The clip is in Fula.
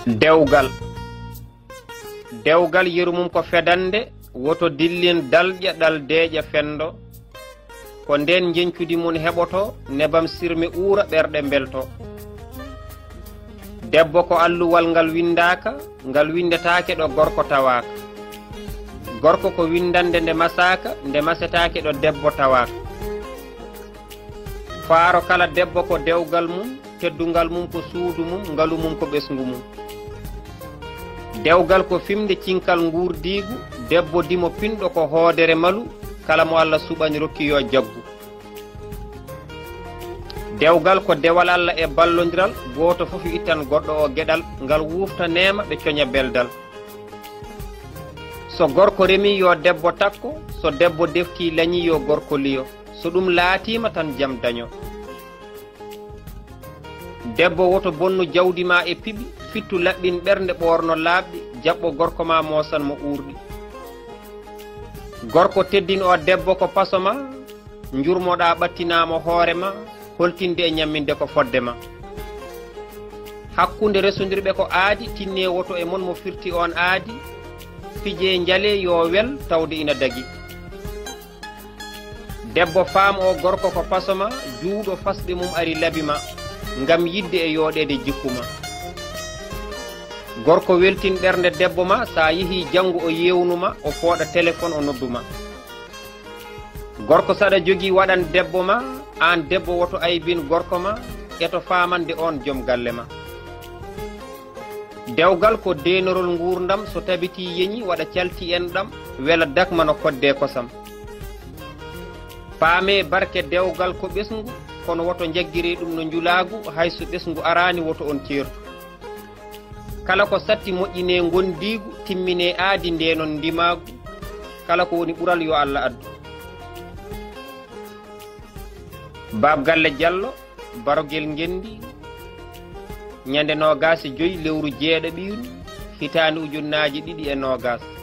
dewgal dewgal yerumum ko fedande woto dillin dalƴa ɗal deeƴa fendo ko nden jencudi mun heɓoto nebam sirme uura ɓerɗe belto debbo ko alluwal ngal windaka ngal windetake ɗo gorko tawaka gorko ko windande nde masaka nde masetake ɗo debbo tawaka faaro kala debbo ko dewgal mum teddungal mum ko suudu mum ngalu mum ko ɓesngu mum dewgal ko fimde cinkal ngurdigu debbo dimo pinɗo ko hoodere malu kala mo Allah suɓani rokki yo jaggu dewgal ko dewal Allah e ballodiral goto fof ittan goɗɗo o gueɗal ngal wufta nema ɓe coña beldal so gorko remi yo debbo takko so debbo defti lañi yo gorko liyo so ɗum laatima tan jam daño debbo woto bonnu jawdi ma e piɓi fittu laɓɓin ɓernde ɓorno laaɓɗi jaɓɓo gorko ma mosan mo urɗi gorko teddin o debbo ko paso ma jurmoɗa ɓattinamo hoore ma holtinde e ñamminde ko fodde ma hakkunde resodirɓe ko aadi tinne woto e mon mo firti on aadi fije jaale yo wel tawde ina dagi debbo faam o gorko ko pasoma juuɗo fasɓe mum ari labima ngam yidde e yooɗede jikkuma gorko weltin ɓernde debbo ma sa yeehi janngo o yewnuma o fooɗa téléphone o nodduma gorko saɗa jogii waɗan debbo ma an debbo woto aybin gorko ma eto famande on joom galle ma dewgal ko denorol ngurdam so tabiti yeñi waɗa calti en ɗam wela dakma no kodde kosam paame barke dewgal ko ɓesngu kono woto jaggiri ɗum no njulagu hayso ɓesngu arani woto on ceertu kala ko satti moƴƴine gondigu timmine aadi ndenon ndimagu kala ko woni ɓural yo Allah addu bab galle Diallo barogel ngendi ñande 25 lewru jeeɗiɗiru hitande ujunnaji 2 e 20